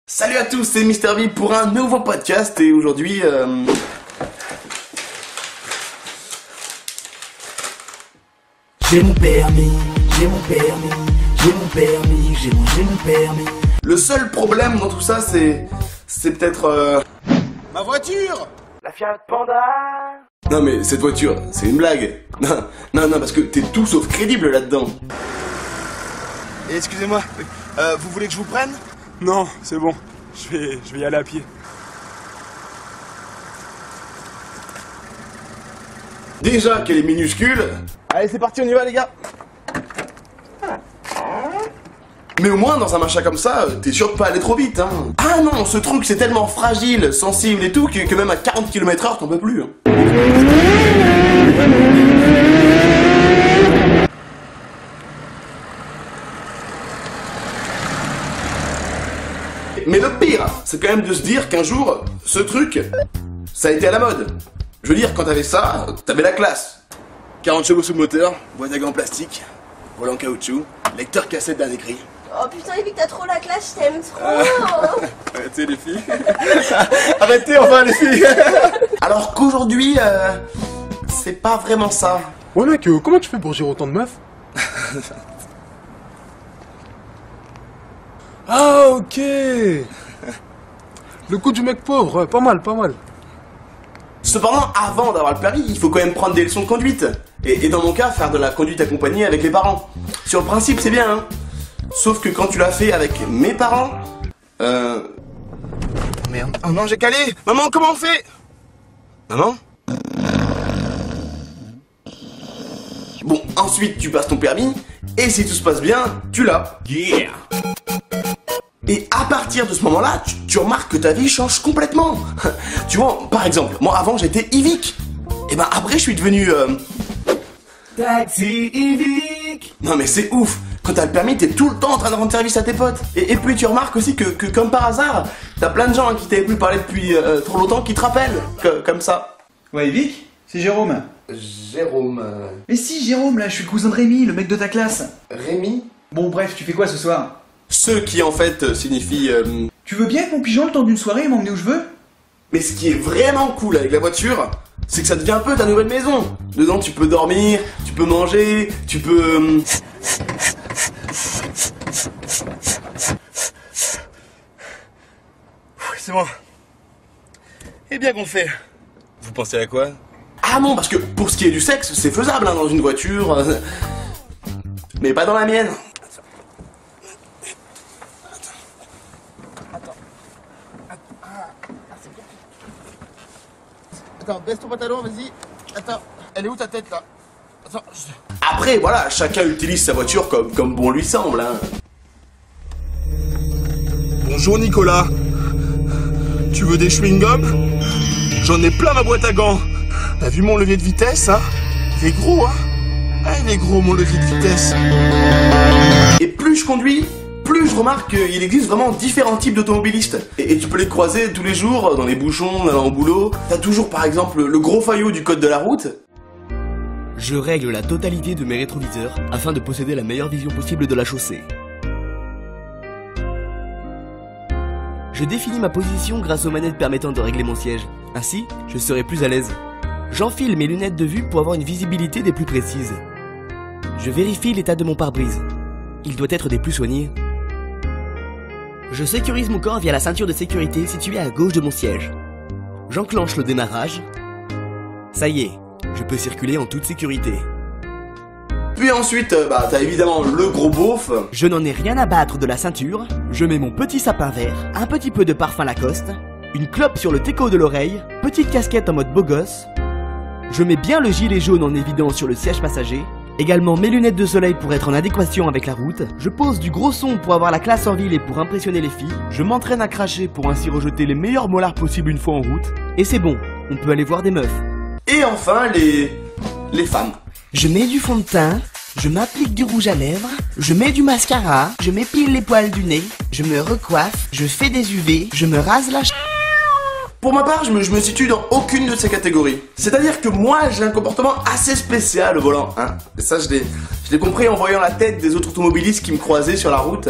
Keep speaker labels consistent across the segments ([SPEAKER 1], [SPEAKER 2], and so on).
[SPEAKER 1] Salut à tous, c'est Mister V pour un nouveau podcast et aujourd'hui
[SPEAKER 2] J'ai mon permis, j'ai mon permis, j'ai mon permis, j'ai mon permis.
[SPEAKER 1] Le seul problème dans tout ça c'est peut-être
[SPEAKER 3] Ma voiture!
[SPEAKER 2] La Fiat Panda.
[SPEAKER 1] Non mais cette voiture, c'est une blague. Non, parce que t'es tout sauf crédible là-dedans.
[SPEAKER 3] Et excusez-moi, vous voulez que je vous prenne?
[SPEAKER 4] Non, c'est bon. Je vais y aller à pied.
[SPEAKER 1] Déjà qu'elle est minuscule. Allez c'est parti, on y va les gars. Mais au moins dans un machin comme ça, t'es sûr de pas aller trop vite hein. Ah non, ce truc c'est tellement fragile, sensible et tout que même à 40 km/h t'en peux plus hein. Mais le pire, c'est quand même de se dire qu'un jour, ce truc, ça a été à la mode. Je veux dire, quand t'avais ça, t'avais la classe. 40 chevaux sous le moteur, boîte à gants en plastique, volant en caoutchouc, lecteur cassette d'un écrit.
[SPEAKER 5] Oh putain, Evie, t'as trop la classe, je t'aime trop.
[SPEAKER 4] Arrêtez les filles.
[SPEAKER 1] Arrêtez enfin les filles. Alors qu'aujourd'hui, c'est pas vraiment ça.
[SPEAKER 4] Ouais mec, comment tu fais pour gérer autant de meufs? Ah ok. Le coup du mec pauvre, ouais, pas mal.
[SPEAKER 1] Cependant, avant d'avoir le permis, il faut quand même prendre des leçons de conduite. Et dans mon cas, faire de la conduite accompagnée avec les parents. Sur le principe, c'est bien, hein. Sauf que quand tu l'as fait avec mes parents...
[SPEAKER 3] Merde. Oh non, j'ai calé! Maman, comment on fait?
[SPEAKER 1] Maman? Bon, ensuite, tu passes ton permis, et si tout se passe bien, tu l'as.
[SPEAKER 3] Yeah!
[SPEAKER 1] Et à partir de ce moment-là, tu remarques que ta vie change complètement. Tu vois, par exemple, moi avant j'étais Yvick. Et ben après je suis devenu...
[SPEAKER 2] Taxi Yvick.
[SPEAKER 1] Non mais c'est ouf. Quand t'as le permis, t'es tout le temps en train de rendre service à tes potes. Et puis tu remarques aussi que comme par hasard, t'as plein de gens à qui t'avais plus parlé depuis trop longtemps qui te rappellent. Comme ça.
[SPEAKER 6] Ouais, Vic, c'est Jérôme.
[SPEAKER 1] Jérôme...
[SPEAKER 6] Mais si, Jérôme, là, je suis le cousin de Rémi, le mec de ta classe.
[SPEAKER 1] Rémi?
[SPEAKER 6] Bon, bref, tu fais quoi ce soir?
[SPEAKER 1] Ce qui en fait signifie...
[SPEAKER 6] Tu veux bien être mon pigeon le temps d'une soirée et m'emmener où je veux?
[SPEAKER 1] Mais ce qui est vraiment cool avec la voiture, c'est que ça devient un peu ta nouvelle maison. Dedans tu peux dormir, tu peux manger, tu peux...
[SPEAKER 3] C'est bon. Et bien qu'on fait. Vous pensez à quoi?
[SPEAKER 1] Ah non, parce que pour ce qui est du sexe, c'est faisable hein, dans une voiture. Mais pas dans la mienne.
[SPEAKER 3] Attends, baisse ton pantalon, vas-y. Attends, elle est où ta tête là? Attends.
[SPEAKER 1] Après, voilà, chacun utilise sa voiture comme bon lui semble. Hein.
[SPEAKER 3] Bonjour Nicolas. Tu veux des chewing-gums? J'en ai plein ma boîte à gants. T'as vu mon levier de vitesse, hein? Il est gros, hein? Ah, il est gros mon levier de vitesse.
[SPEAKER 1] Et plus je conduis, plus je remarque qu'il existe vraiment différents types d'automobilistes. Et tu peux les croiser tous les jours, dans les bouchons, allant au boulot. T'as toujours par exemple le gros faillot du code de la route.
[SPEAKER 7] Je règle la totalité de mes rétroviseurs afin de posséder la meilleure vision possible de la chaussée. Je définis ma position grâce aux manettes permettant de régler mon siège. Ainsi, je serai plus à l'aise. J'enfile mes lunettes de vue pour avoir une visibilité des plus précises. Je vérifie l'état de mon pare-brise. Il doit être des plus soignés. Je sécurise mon corps via la ceinture de sécurité située à gauche de mon siège. J'enclenche le démarrage. Ça y est, je peux circuler en toute sécurité.
[SPEAKER 1] Puis ensuite, t'as évidemment le gros beauf.
[SPEAKER 7] Je n'en ai rien à battre de la ceinture. Je mets mon petit sapin vert, un petit peu de parfum Lacoste, une clope sur le teco de l'oreille, petite casquette en mode beau gosse. Je mets bien le gilet jaune en évidence sur le siège passager. Également mes lunettes de soleil pour être en adéquation avec la route. Je pose du gros son pour avoir la classe en ville et pour impressionner les filles. Je m'entraîne à cracher pour ainsi rejeter les meilleurs molars possibles une fois en route. Et c'est bon, on peut aller voir des meufs.
[SPEAKER 1] Et enfin, les femmes.
[SPEAKER 7] Je mets du fond de teint, je m'applique du rouge à lèvres, je mets du mascara, je m'épile les poils du nez, je me recoiffe, je fais des UV, je me rase la
[SPEAKER 1] Pour ma part, je me situe dans aucune de ces catégories. C'est-à-dire que moi, j'ai un comportement assez spécial au volant, hein. Et ça, je l'ai compris en voyant la tête des autres automobilistes qui me croisaient sur la route.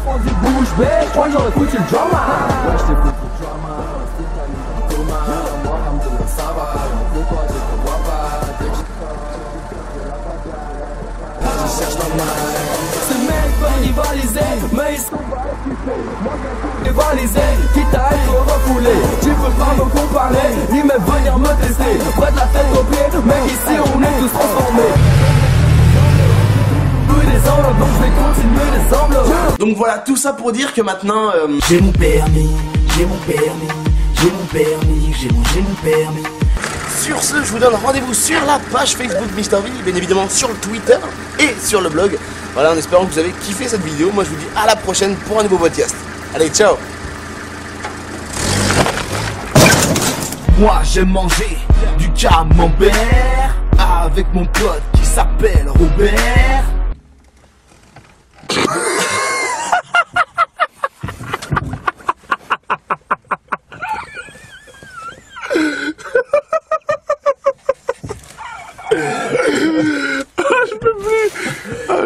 [SPEAKER 2] font du bouche bée, je crois que j'aurais foutu le drama. Ouais, j't'ai foutu le drama, c'est ta ligne en coma. Moi, alhamdoulilah, ça va, on peut pas dire qu'on voit pas. Dès que je cherche dans ma ces mecs veulent rivaliser, mais ils sont pas équipés. Moi, rivaliser, quitte à être refoulé. Tu peux pas me comparer, ni même venir me tester. Près de la tête aux pieds, mec, ici on est tous transformés. Donc je vais continuer les enveloppes.
[SPEAKER 1] Donc voilà, tout ça pour dire que maintenant
[SPEAKER 2] j'ai mon permis, j'ai mon permis, j'ai mon permis, j'ai mon permis.
[SPEAKER 1] sur ce, je vous donne rendez-vous sur la page Facebook MrV, bien évidemment sur le Twitter et sur le blog. Voilà, en espérant que vous avez kiffé cette vidéo. Moi je vous dis à la prochaine pour un nouveau podcast. Allez, ciao.
[SPEAKER 2] Moi j'aime manger du camembert avec mon pote qui s'appelle Robert.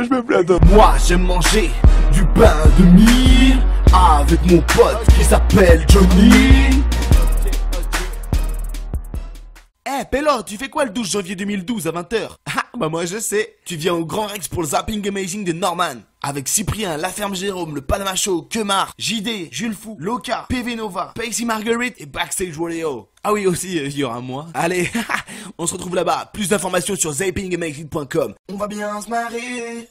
[SPEAKER 3] Je me plains.
[SPEAKER 2] Moi j'aime manger du pain de mie avec mon pote qui s'appelle Johnny.
[SPEAKER 7] Eh, Pélo, tu fais quoi le 12 janvier 2012 à 20h? Ah, bah moi je sais. Tu viens au Grand Rex pour le Zapping Amazing de Norman. Avec Cyprien, La Ferme Jérôme, le Panama Show, Kemar, JD, Jules Fou, Loka, PV Nova, Pacey Marguerite et Backstage Rodeo. Ah oui, aussi, il y aura moi. Allez, on se retrouve là-bas. Plus d'informations sur zappingamazing.com. On va bien se marrer.